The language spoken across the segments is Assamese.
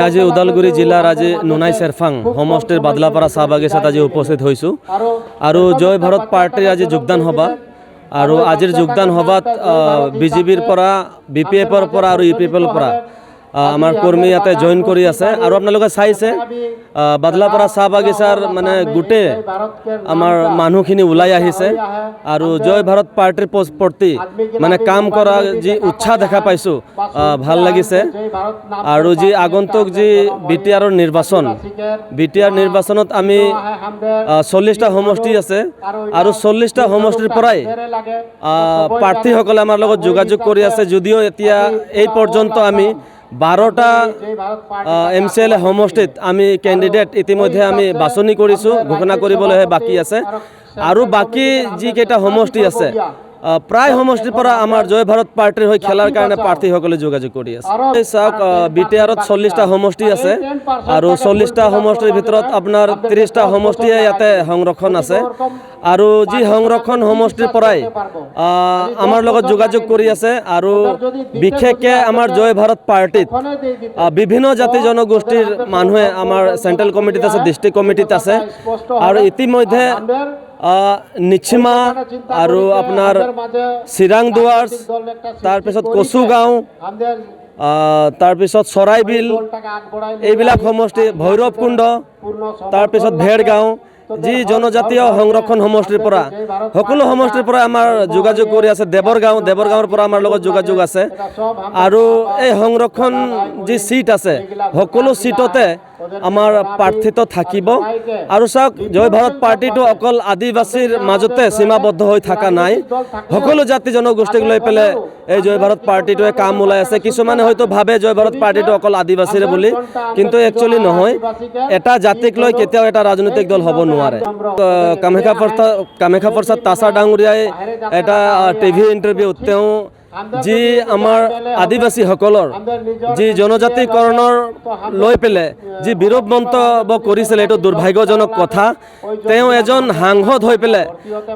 আজি ওদালগুৰি জিলাৰ আজি নুনাই চেৰফাং হোমষ্টেৰ বাদলাপাৰা চাহ বাগিচাত আজি উপস্থিত হৈছোঁ আৰু জয় ভাৰত পাৰ্টিৰ আজি যোগদান সভা আৰু আজিৰ যোগদান সভাত বিজেপিৰ পৰা BPFৰ পৰা আৰু UPPৰ পৰা আমাৰ কৰ্মী ইয়াতে জইন কৰি আছে আৰু আপোনালোকে চাইছে বাদলাপাৰা চাহ বাগিচাৰ মানে গোটেই আমাৰ মানুহখিনি ওলাই আহিছে আৰু জয় ভাৰত পাৰ্টিৰ প্ৰতি মানে কাম কৰা যি উৎসাহ দেখা পাইছোঁ ভাল লাগিছে আৰু যি আগন্তুক যি BTRৰ নিৰ্বাচন BTR নিৰ্বাচনত আমি 40টা সমষ্টি আছে আৰু 40টা সমষ্টিৰ পৰাই প্ৰাৰ্থীসকলে আমাৰ লগত যোগাযোগ কৰি আছে যদিও এতিয়া এই পৰ্যন্ত আমি 12টা MCLA সমষ্টিত আমি কেণ্ডিডেট ইতিমধ্যে আমি বাছনি কৰিছোঁ ঘোষণা কৰিবলৈহে বাকী আছে আৰু বাকী যিকেইটা সমষ্টি আছে প্ৰায় সমষ্টিৰ পৰা আমাৰ জয় ভাৰত পাৰ্টিৰ হৈ খেলাৰ কাৰণে প্ৰাৰ্থীসকলে যোগাযোগ কৰি আছে চাওক BTRত 40টা সমষ্টি আছে আৰু 40টা সমষ্টিৰ ভিতৰত আপোনাৰ 30টা সমষ্টিয়ে ইয়াতে সংৰক্ষণ আছে আৰু যি সংৰক্ষণ সমষ্টিৰ পৰাই আমাৰ লগত যোগাযোগ কৰি আছে আৰু বিশেষকৈ আমাৰ জয় ভাৰত পাৰ্টিত বিভিন্ন জাতি জনগোষ্ঠীৰ মানুহে আমাৰ চেণ্ট্ৰেল কমিটিত আছে ডিষ্ট্ৰিক্ট কমিটিত আছে আৰু ইতিমধ্যে নিচিমা আৰু আপোনাৰ চিৰাং দুৱাৰ্ছ তাৰপিছত কচুগাঁও তাৰপিছত চৰাইবিল এইবিলাক সমষ্টি ভৈৰৱকুণ্ড তাৰপিছত ভেৰগাঁও যি জনজাতীয় সংৰক্ষণ সমষ্টিৰ পৰা সকলো সমষ্টিৰ পৰা আমাৰ যোগাযোগ কৰি আছে দেৱৰগাঁৱৰ পৰা আমাৰ লগত যোগাযোগ আছে আৰু এই সংৰক্ষণ যি সিট আছে সকলো সিটতে আমাৰ প্ৰাৰ্থিত থাকিব আৰু চাওক জয় ভাৰত পাৰ্টিটো অকল আদিবাসীৰ মাজতে সীমাবদ্ধ হৈ থকা নাই সকলো জাতি জনগোষ্ঠীক লৈ পেলাই এই জয় ভাৰত পাৰ্টিটোৱে কাম ওলাই আছে কিছুমানে হয়তো ভাবে জয় ভাৰত পাৰ্টিটো অকল আদিবাসীৰে বুলি কিন্তু একচুৱেলি নহয় এটা জাতিক লৈ কেতিয়াও এটা ৰাজনৈতিক দল হ'ব নোৱাৰে কামাখ্যা প্ৰসাদ তাছা ডাঙৰীয়াই এটা টিভি ইণ্টাৰভিউত তেওঁ যি আমাৰ আদিবাসীসকলৰ যি জনজাতিকৰণৰ লৈ পেলাই যি বিৰোধ মন্তব্য কৰিছিলে এইটো দুৰ্ভাগ্যজনক কথা তেওঁ এজন সাংসদ হৈ পেলাই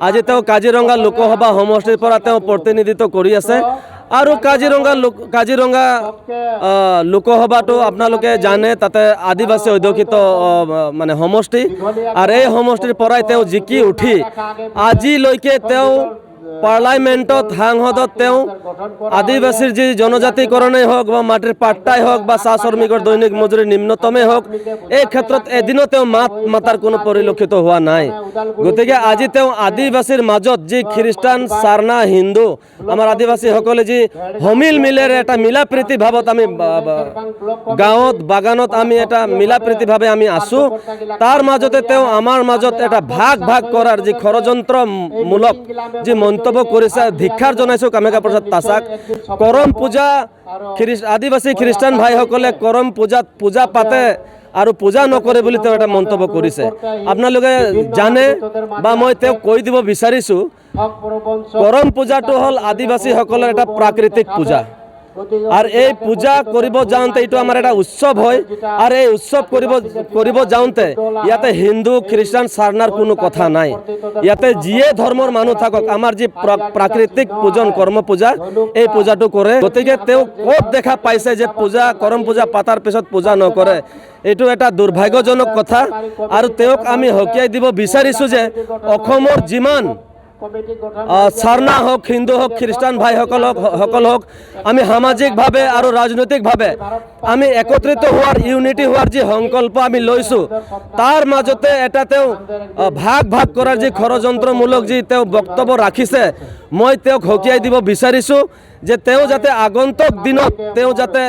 আজি তেওঁ কাজিৰঙা লোকসভা সমষ্টিৰ পৰা তেওঁ প্ৰতিনিধিত্ব কৰি আছে আৰু কাজিৰঙা লোকসভাটো আপোনালোকে জানে তাতে আদিবাসী অধ্যুষিত মানে সমষ্টি আৰু এই সমষ্টিৰ পৰাই তেওঁ জিকি উঠি আজিলৈকে তেওঁ পাৰ্লামেণ্টত সাংসদত তেওঁ আদিবাসীৰ যি জনজাতিকৰণেই হওক বা মাটিৰ পাট্টাই হওক বা চাহ শ্ৰমিকৰ দৈনিক মজুৰি নিম্নতমেই হওক এই ক্ষেত্ৰত এদিনো তেওঁ মাত মাতাৰ কোনো পৰিলক্ষিত হোৱা নাই গতিকে আজি তেওঁ আদিবাসীৰ মাজত যি খ্ৰীষ্টান চাৰনা হিন্দু আমাৰ আদিবাসীসকলে যি সমিল মিলেৰে এটা মিলা প্ৰীতি ভাৱত আমি গাঁৱত বাগানত আমি এটা মিলা প্ৰীতিভাৱে আমি আছোঁ তাৰ মাজতে তেওঁ আমাৰ মাজত এটা ভাগ কৰাৰ যি ষড়যন্ত্ৰমূলক যি মন্তব্য কৰিছে ধিক্ষাৰ জনাইছোঁ কামাখ্যা প্ৰসাদ তাছাক কৰম পূজা আদিবাসী খ্ৰীষ্টান ভাইসকলে কৰম পূজা পাতে আৰু পূজা নকৰে বুলি তেওঁ এটা মন্তব্য কৰিছে আপোনালোকে জানে বা মই তেওঁক কৈ দিব বিচাৰিছোঁ কৰম পূজাটো হ'ল আদিবাসীসকলৰ এটা প্ৰাকৃতিক পূজা আৰ এই পূজা কৰিব যাওঁতে এইটো আমাৰ এটা উৎসৱ হয় আৰু এই উৎসৱ কৰিব যাওঁতে ইয়াতে হিন্দু খ্ৰীষ্টান চাৰনাৰ কোনো কথা নাই ইয়াতে যিয়ে ধৰ্মৰ মানুহ থাকক আমাৰ যি প্ৰাকৃতিক পূজন কৰ্ম পূজা এই পূজাটো কৰে গতিকে তেওঁ ক'ত দেখা পাইছে যে কৰম পূজা পাতাৰ পিছত পূজা নকৰে এইটো এটা দুৰ্ভাগ্যজনক কথা আৰু তেওঁক আমি হকিয়াই দিব বিচাৰিছোঁ যে অসমৰ যিমান চাৰনা হোক হিন্দু হোক খ্ৰীষ্টান ভাইসকল হোক আমি সামাজিকভাৱে আৰু ৰাজনৈতিকভাৱে আমি একত্ৰিত হোৱাৰ ইউনিটি হোৱাৰ যি সংকল্প আমি লৈছোঁ তাৰ মাজতে এটা তেওঁ ভাগ কৰাৰ যি ষড়যন্ত্ৰমূলক যি তেওঁ বক্তব্য ৰাখিছে মই তেওঁক হকিয়াই দিব বিচাৰিছোঁ যে তেওঁ যাতে আগন্তুক দিনত তেওঁ যাতে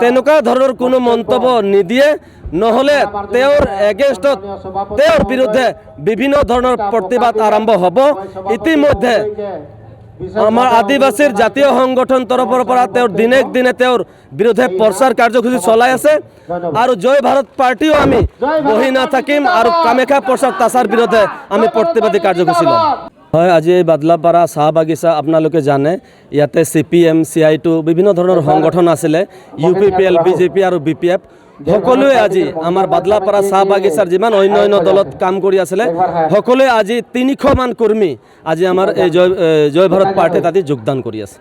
তেনেকুৱা ধৰণৰ কোনো মন্তব্য নিদিয়ে নহ'লে তেওঁৰ এগেইনষ্টত তেওঁৰ বিৰুদ্ধে বিভিন্ন ধৰণৰ প্ৰতিবাদ আৰম্ভ হ'ব ইতিমধ্যে আমাৰ আদিবাসীৰ জাতীয় সংগঠন তৰফৰ পৰা তেওঁৰ দিনে তেওঁৰ বিৰুদ্ধে প্ৰচাৰ কাৰ্যসূচী চলাই আছে আৰু জয় ভাৰত পাৰ্টিও আমি বহি নাথাকিম আৰু কামাখ্যা প্ৰসাদ তাছাৰ বিৰুদ্ধে আমি প্ৰতিবাদী কাৰ্যসূচী ল'ম হয় আজি এই বাদলাপাৰা চাহ বাগিচা আপোনালোকে জানে ইয়াতে CPM CI2 বিভিন্ন ধৰণৰ সংগঠন আছিলে UPPL BJP আৰু BPF সকলোৱে আজি আমাৰ বাদলাপাৰা চাহ বাগিচাৰ যিমান অন্য দলত কাম কৰি আছিলে সকলোৱে আজি 300 মান কৰ্মী আজি আমাৰ এই জয় ভাৰত পাৰ্টিত আজি যোগদান কৰি আছে।